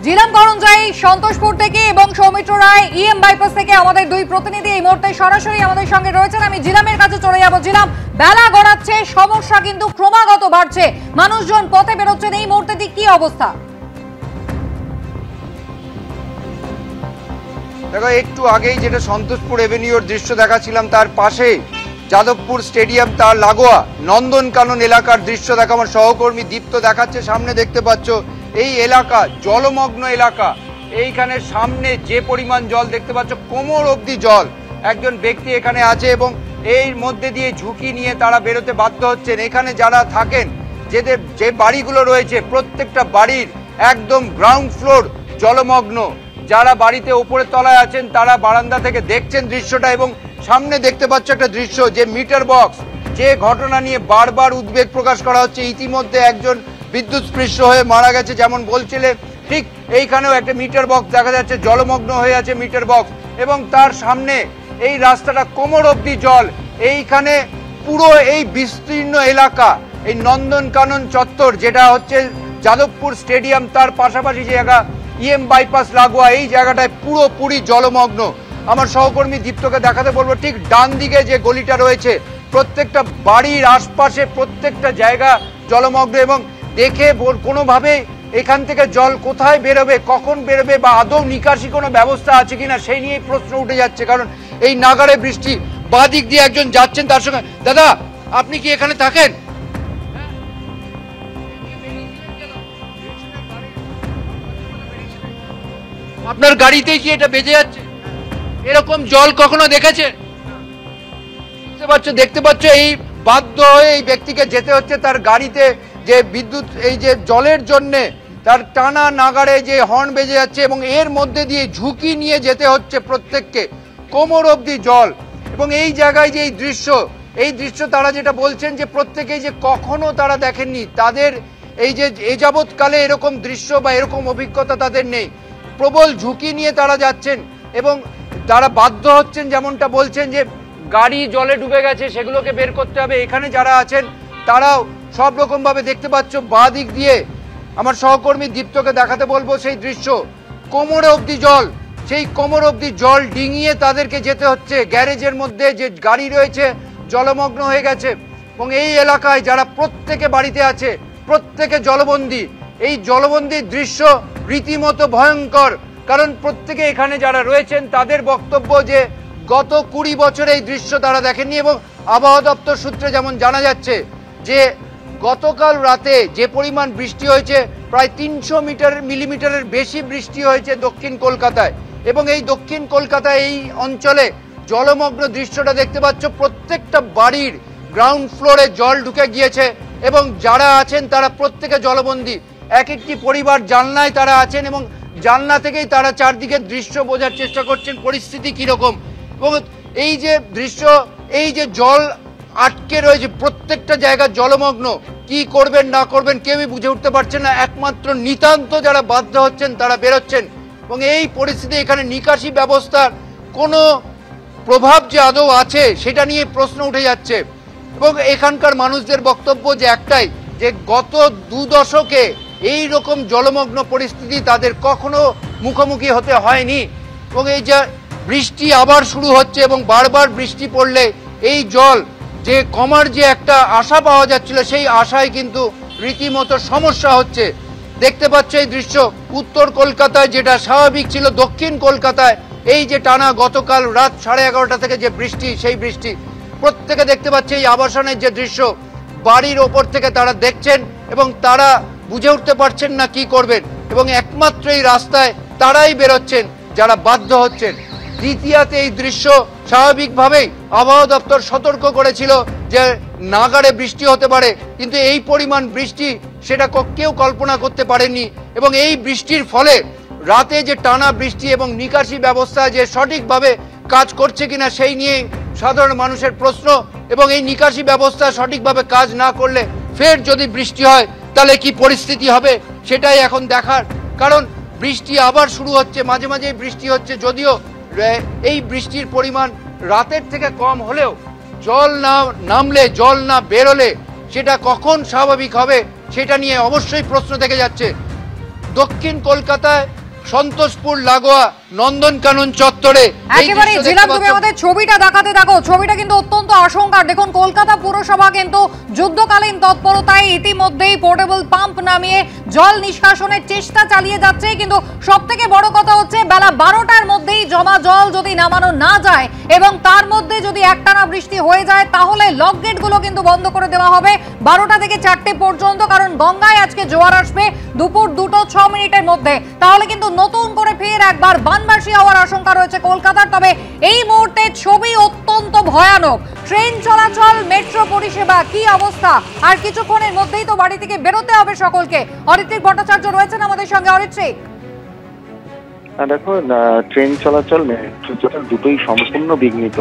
জিলাম করঞ্জাই সন্তোষপুর থেকে এবং সৌমিত্র রায় EM bypass থেকে আমাদের দুই প্রতিনিধি এই মুহূর্তে সরাসরি আমাদের সঙ্গে রয়েছেন। আমি জিলামের কাছে চলে যাব। জিলাম, বেলা গড়াচ্ছে, সমস্যা কিন্তু ক্রমাগত বাড়ছে, মানুষজন পথে বেরোচ্ছেন, এই মুহূর্তে কি অবস্থা? দেখো, একটু আগেই যেটা সন্তোষপুর এভিনিউর দৃশ্য দেখাচ্ছিলাম, তার পাশে যাদবপুর স্টেডিয়াম, তার লাগোয়া নন্দনকানন এলাকার দৃশ্য দেখা আমার সহকর্মী দীপ্ত দেখাচ্ছে। সামনে দেখতে পাচ্ছ এই এলাকা জলমগ্ন এলাকা। এইখানে সামনে যে পরিমাণ জল দেখতে পাচ্ছ, কোমর অবধি জল। একজন ব্যক্তি এখানে আছে এবং এর মধ্যে দিয়ে ঝুঁকি নিয়ে তারা বেরোতে বাধ্য হচ্ছেন। এখানে যারা থাকেন, যে বাড়িগুলো রয়েছে, প্রত্যেকটা বাড়ির একদম গ্রাউন্ড ফ্লোর জলমগ্ন। যারা বাড়িতে উপরের তলায় আছেন তারা বারান্দা থেকে দেখছেন দৃশ্যটা, এবং সামনে দেখতে পাচ্ছ একটা দৃশ্য, যে মিটার বক্স, যে ঘটনা নিয়ে বারবার উদ্বেগ প্রকাশ করা হচ্ছে। ইতিমধ্যে একজন বিদ্যুৎস্পৃষ্ট হয়ে মারা গেছে, যেমন বলছিলেন, ঠিক এইখানেও একটা মিটার বক্স দেখা যাচ্ছে, জলমগ্ন হয়ে আছে মিটার বক্স, এবং তার সামনে এই রাস্তাটা কোমর অবধি জল। এইখানে পুরো এই বিস্তীর্ণ এলাকা, এই নন্দনকানন চত্বর যেটা হচ্ছে যাদবপুর স্টেডিয়াম, তার পাশাপাশি যে জায়গা ইএম বাইপাস লাগোয়া, এই জায়গাটায় পুরোপুরি জলমগ্ন। আমার সহকর্মী দীপ্তকে দেখাতে বলবো, ঠিক ডান দিকে যে গলিটা রয়েছে, প্রত্যেকটা বাড়ির আশপাশে প্রত্যেকটা জায়গা জলমগ্ন, এবং দেখে কোনোভাবে এখান থেকে জল কোথায় বেরোবে, কখন বেরোবে, বা আদৌ নিকাশি কোনো ব্যবস্থা আছে কিনা সেই নিয়ে প্রশ্ন উঠে যাচ্ছে। কারণ এই নাগাড়ে বৃষ্টি, বাঁ দিক দিয়ে একজন যাচ্ছেন, তার সঙ্গে, দাদা আপনি কি এখানে থাকেন? আপনার গাড়িতেই কি এটা বেজে যাচ্ছে? এরকম জল কখনো দেখেছেন? দেখতে পাচ্ছ এই বাধ্য হয়ে এই ব্যক্তিকে যেতে হচ্ছে তার গাড়িতে, যে বিদ্যুৎ, এই যে জলের জন্য তার টানা নাগাড়ে যে হর্ন বেজে যাচ্ছে, এবং এর মধ্যে দিয়ে ঝুঁকি নিয়ে যেতে হচ্ছে প্রত্যেককে, কোমর অবধি জল। এবং এই জায়গায় যে এই দৃশ্য তারা যেটা বলছেন, যে প্রত্যেকেই যে কখনো তারা দেখেননি, তাদের এই যে এ যাবৎকালে এরকম দৃশ্য বা এরকম অভিজ্ঞতা তাদের নেই। প্রবল ঝুঁকি নিয়ে তারা যাচ্ছেন এবং তারা বাধ্য হচ্ছেন, যেমনটা বলছেন যে গাড়ি জলে ডুবে গেছে, সেগুলোকে বের করতে হবে। এখানে যারা আছেন তারাও সব রকম ভাবে দেখতে পাচ্ছ, বাঁ দিক দিয়ে আমার সহকর্মী দীপ্তকে দেখাতে বলবো সেই দৃশ্য, কোমরে অবধি জল। সেই কোমর অবধি জল ডিঙিয়ে তাদেরকে যেতে হচ্ছে। গ্যারেজের মধ্যে যে গাড়ি রয়েছে জলমগ্ন হয়ে গেছে, এবং এই এলাকায় যারা প্রত্যেকে বাড়িতে আছে, প্রত্যেকে জলবন্দী। এই জলবন্দির দৃশ্য রীতিমতো ভয়ঙ্কর, কারণ প্রত্যেকে এখানে যারা রয়েছেন তাদের বক্তব্য যে গত 20 বছরে এই দৃশ্য তারা দেখেননি। এবং আবহাওয়া দপ্তর সূত্রে যেমন জানা যাচ্ছে যে গতকাল রাতে যে পরিমাণ বৃষ্টি হয়েছে, প্রায় 300 মিলিমিটারের বেশি বৃষ্টি হয়েছে দক্ষিণ কলকাতায়, এবং এই দক্ষিণ কলকাতায় এই অঞ্চলে জলমগ্ন দৃশ্যটা দেখতে পাচ্ছ। প্রত্যেকটা বাড়ির গ্রাউন্ড ফ্লোরে জল ঢুকে গিয়েছে, এবং যারা আছেন তারা প্রত্যেকে জলবন্দী। এক একটি পরিবার জানলায় তারা আছেন, এবং জানলা থেকেই তারা চারদিকে দৃশ্য বোঝার চেষ্টা করছেন পরিস্থিতি কিরকম। এবং এই যে দৃশ্য, এই যে জল আটকে রয়েছে, প্রত্যেকটা জায়গা জলমগ্ন, কি করবেন না করবেন কেউই বুঝে উঠতে পারছেন না। একমাত্র নিতান্ত যারা বাধ্য হচ্ছেন তারা বেরোচ্ছেন, এবং এই পরিস্থিতি এখানে নিকাশি ব্যবস্থার কোনো প্রভাব যে আদৌ আছে সেটা নিয়ে প্রশ্ন উঠে যাচ্ছে। এবং এখানকার মানুষদের বক্তব্য যে একটাই, যে গত 2 দশকে এই রকম জলমগ্ন পরিস্থিতি তাদের কখনো মুখোমুখি হতে হয়নি। এবং এই যে বৃষ্টি আবার শুরু হচ্ছে, এবং বারবার বৃষ্টি পড়লে এই জল যে কমার যে একটা আশা পাওয়া যাচ্ছিল, সেই আশায় কিন্তু রীতিমতো সমস্যা হচ্ছে। দেখতে পাচ্ছ এই দৃশ্য উত্তর কলকাতায় যেটা স্বাভাবিক ছিল, দক্ষিণ কলকাতায় এই যে টানা গতকাল রাত 11:30 থেকে যে বৃষ্টি, সেই বৃষ্টি প্রত্যেকে দেখতে পাচ্ছে। এই আবাসনের যে দৃশ্য, বাড়ির ওপর থেকে তারা দেখছেন এবং তারা বুঝে উঠতে পারছেন না কি করবেন, এবং একমাত্র এই রাস্তায় তারাই বেরোচ্ছেন যারা বাধ্য হচ্ছেন। দ্বিতীয়তে এই দৃশ্য, স্বাভাবিকভাবেই আবহাওয়া দপ্তর সতর্ক করেছিল যে নাগাড়ে বৃষ্টি হতে পারে, কিন্তু এই পরিমাণ বৃষ্টি সেটা কেউ কল্পনা করতে পারেনি। এবং এই বৃষ্টির ফলে রাতে যে টানা বৃষ্টি এবং নিকাশি ব্যবস্থা যে সঠিকভাবে কাজ করছে কিনা সেই নিয়ে সাধারণ মানুষের প্রশ্ন। এবং এই নিকাশি ব্যবস্থা সঠিকভাবে কাজ না করলে ফের যদি বৃষ্টি হয় তাহলে কি পরিস্থিতি হবে সেটাই এখন দেখার। কারণ বৃষ্টি আবার শুরু হচ্ছে, মাঝে মাঝে বৃষ্টি হচ্ছে, যদিও এই বৃষ্টির পরিমাণ রাতের থেকে কম হলেও জল না নামলে, জল না বেরোলে সেটা কখন স্বাভাবিক হবে সেটা নিয়ে অবশ্যই প্রশ্ন থেকে যাচ্ছে। দক্ষিণ কলকাতায় সন্তোষপুর লাগোয়া নন্দনকানন চত্বরে একেবারে জিলাম তুমি আমাদের ছবিটা দেখাতে থাকো। ছবিটা কিন্তু অত্যন্ত আশঙ্কার। দেখুন কলকাতা পুরসভা কিন্তু যুদ্ধকালীন তৎপরতায় ইতিমধ্যেই পোর্টেবল পাম্প নামিয়ে জল নিষ্কাশনের চেষ্টা চালিয়ে যাচ্ছে, কিন্তু সবথেকে বড় কথা হচ্ছে বেলা 12টার মধ্যেই জমা জল যদি নামানো না যায় এবং তার মধ্যে যদি একটানা বৃষ্টি হয়ে যায় তাহলে লক গেটগুলো কিন্তু বন্ধ করে দেওয়া হবে 12টা থেকে 4টে পর্যন্ত, কারণ গঙ্গায় আজকে জোয়ার আসবে দুপুর 2:06 মধ্যে। তাহলে কিন্তু নতুন করে ফের একবার বানবাসী হওয়ার আশঙ্কা রয়েছে কলকাতার। তবে এই মুহূর্তে ছবি অত্যন্ত ভয়ানক। ট্রেন চলাচল, মেট্রো পরিষেবা কি অবস্থা, আর কিছুক্ষণের মধ্যেই তো বাড়ি থেকে বেরোতে হবে সকলকে। অরিত্রিক ভট্টাচার্য রয়েছেন আমাদের সঙ্গে। অরিত্রিক, দেখো, ট্রেন চলাচল মেট্রো চলাচল দুটোই সম্পূর্ণ বিঘ্নিত।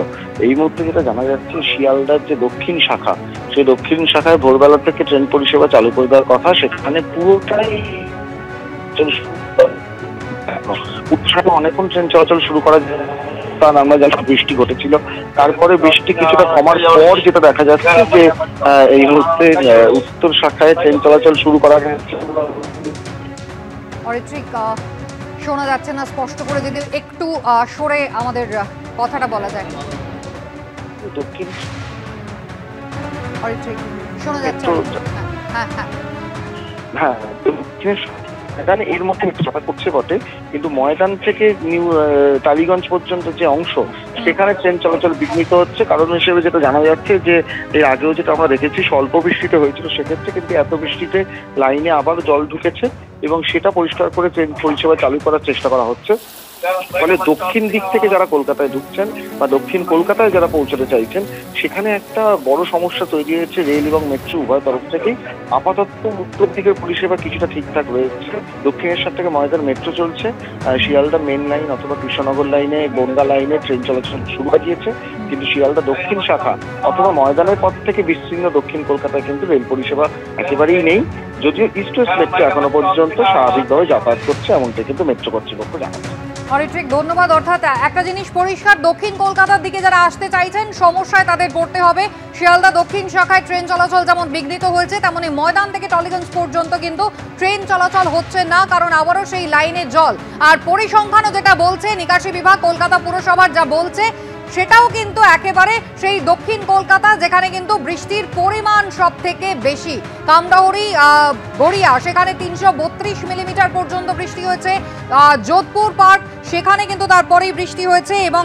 এই মুহূর্তে যেটা জানা যাচ্ছে, শিয়ালদার যে দক্ষিণ শাখা, সেই দক্ষিণ শাখায় ভোরবেলা থেকে ট্রেন পরিষেবা চালু করে দেওয়ার কথা, সেখানে পুরোটাই উৎসাহে অনেকক্ষণ ট্রেন চলাচল শুরু করা যায়। কারণ আমরা জানি বৃষ্টি ঘটেছিল, তারপরে বৃষ্টি কিছুটা কমার পর যেটা দেখা যাচ্ছে যে এই মুহূর্তে উত্তর শাখায় ট্রেন চলাচল শুরু করা হয়েছে। অরিত্রিক, শোনা যাচ্ছে না স্পষ্ট করে, যদি একটু সরে আমাদের কথাটা বলা যায়। দক্ষিণ অরিত্রিক, শোনা যাচ্ছে? হ্যাঁ হ্যাঁ হ্যাঁ, দক্ষিণের এখানে এর মধ্যে একটু চাপা করছে বটে, কিন্তু ময়দান থেকে নিউ টালিগঞ্জ পর্যন্ত যে অংশ, সেখানে ট্রেন চলাচল বিঘ্নিত হচ্ছে। কারণ হিসেবে যেটা জানা যাচ্ছে যে এর আগেও যেটা আমরা দেখেছি স্বল্প বৃষ্টিতে হয়েছিল, সেক্ষেত্রে কিন্তু এত বৃষ্টিতে লাইনে আবার জল ঢুকেছে এবং সেটা পরিষ্কার করে ট্রেন পরিষেবা চালু করার চেষ্টা করা হচ্ছে। ফলে দক্ষিণ দিক থেকে যারা কলকাতায় ঢুকছেন বা দক্ষিণ কলকাতায় যারা পৌঁছতে চাইছেন, সেখানে একটা বড় সমস্যা তৈরি হয়েছে রেল এবং মেট্রো উভয় তরফ থেকেই। আপাতত উত্তর দিকের পরিষেবা কিছুটা ঠিকঠাক রয়েছে। দক্ষিণেশ্বর থেকে ময়দান মেট্রো চলছে, শিয়ালদা মেন লাইন অথবা কৃষ্ণনগর লাইনে, বনগা লাইনে ট্রেন চলাচল শুরু হয়ে গিয়েছে, কিন্তু শিয়ালদা দক্ষিণ শাখা অথবা ময়দানের পথ থেকে বিস্তীর্ণ দক্ষিণ কলকাতায় কিন্তু রেল পরিষেবা একেবারেই নেই। যদিও ইস্ট ওয়েস্ট মেট্রো এখনো পর্যন্ত স্বাভাবিকভাবে যাতায়াত করছে, এমনটা কিন্তু মেট্রো কর্তৃপক্ষ জানাচ্ছে। অরিত্রিক, ধন্যবাদ। অর্থাৎ একটা জিনিস পরিষ্কার, দক্ষিণ কলকাতার দিকে যারা আসতে চাইছেন সমস্যায় তাদের পড়তে হবে। শিয়ালদা দক্ষিণ শাখায় ট্রেন চলাচল যেমন বিঘ্নিত হয়েছে, তেমনি ময়দান থেকে টলিগঞ্জ পর্যন্ত কিন্তু ট্রেন চলাচল হচ্ছে না, কারণ আবারও সেই লাইনে জল। আর পরিসংখ্যানও যেটা বলছে, নিকাশি বিভাগ কলকাতা পুরসভার যা বলছে, সেটাও কিন্তু একেবারে সেই দক্ষিণ কলকাতা যেখানে কিন্তু বৃষ্টির পরিমাণ সব থেকে বেশি। কামরাহুড়ি, গড়িয়া, সেখানে 332 মিলিমিটার পর্যন্ত বৃষ্টি হয়েছে। যোধপুর পার্ক, সেখানে কিন্তু তারপরেই বৃষ্টি হয়েছে। এবং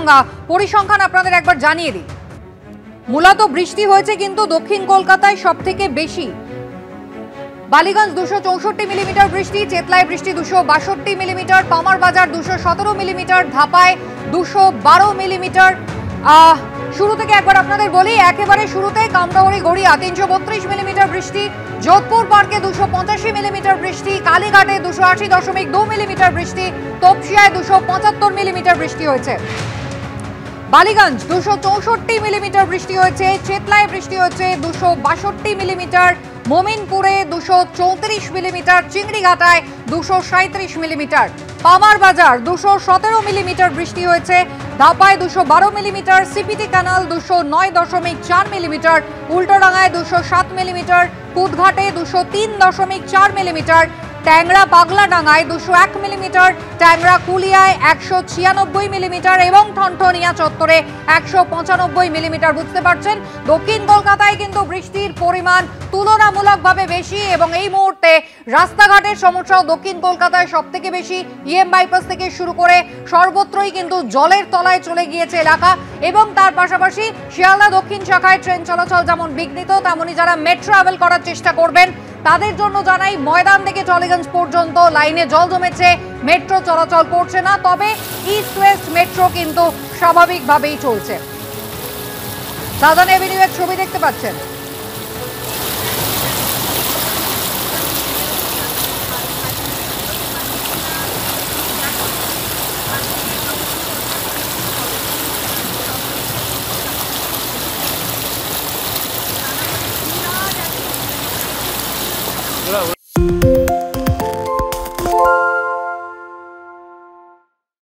পরিসংখ্যান আপনাদের একবার জানিয়ে দিই, মূলত বৃষ্টি হয়েছে কিন্তু দক্ষিণ কলকাতায় সব থেকে বেশি। বালিগঞ্জ 264 মিলিমিটার বৃষ্টি, চেতলায় বৃষ্টি 262 millimetre, Palmer Bazar 217 millimetre, ধাপায় 212 millimetre. শুরু থেকে একবার আপনাদের বলি, একেবারে শুরুতে কামরাহুড়ি গড়িয়া 332 মিলিমিটার বৃষ্টি, যোধপুর পার্কে 285 মিলিমিটার বৃষ্টি, কালীঘাটে 280.2 মিলিমিটার বৃষ্টি, তপসিয়ায় 275 মিলিমিটার বৃষ্টি হয়েছে। বালিগঞ্জ 264 মিলিমিটার বৃষ্টি হয়েছে, চেতলায় বৃষ্টি হয়েছে 262 মিলিমিটার, মোমিনপুরে 234 মিলিমিটার, চিংড়িঘাটায় 237 মিলিমিটার, পামার বাজার 217 মিলিমিটার বৃষ্টি হয়েছে, ধাপায় 212 মিলিমিটার, সিপিটি ক্যানাল 209.4 মিলিমিটার, উল্টোডাঙ্গায় 207 মিলিমিটার, কুদঘাটে 203.4 মিলিমিটার, ট্যাংরা পাগলাডাঙ্গায় 201 মিলিমিটার, ট্যাংরা কুলিয়ায় 196 মিলিমিটার এবং ঠনঠনিয়া চত্বরে 195 মিলিমিটার। বুঝতে পারছেন, দক্ষিণ কলকাতায় কিন্তু বৃষ্টির পরিমাণ তুলনামূলকভাবে বেশি এবং এই মুহূর্তে রাস্তাঘাটের সমস্যাও দক্ষিণ কলকাতায় সব থেকে বেশি। ইএম বাইপাস থেকে শুরু করে সর্বত্রই কিন্তু জলের তলায় চলে গিয়েছে এলাকা। এবং তার পাশাপাশি শিয়ালদা দক্ষিণ শাখায় ট্রেন চলাচল যেমন বিঘ্নিত, তেমনি যারা মেট্রো ট্রাভেল করার চেষ্টা করবেন তাদের জন্য জানাই, ময়দান থেকে টলিগঞ্জ পর্যন্ত লাইনে জল জমেছে, মেট্রো চলাচল করছে না। তবে ইস্ট ওয়েস্ট মেট্রো কিন্তু স্বাভাবিকভাবেই চলছে। সাউদার্ন এভিনিউ এর ছবি দেখতে পাচ্ছেন।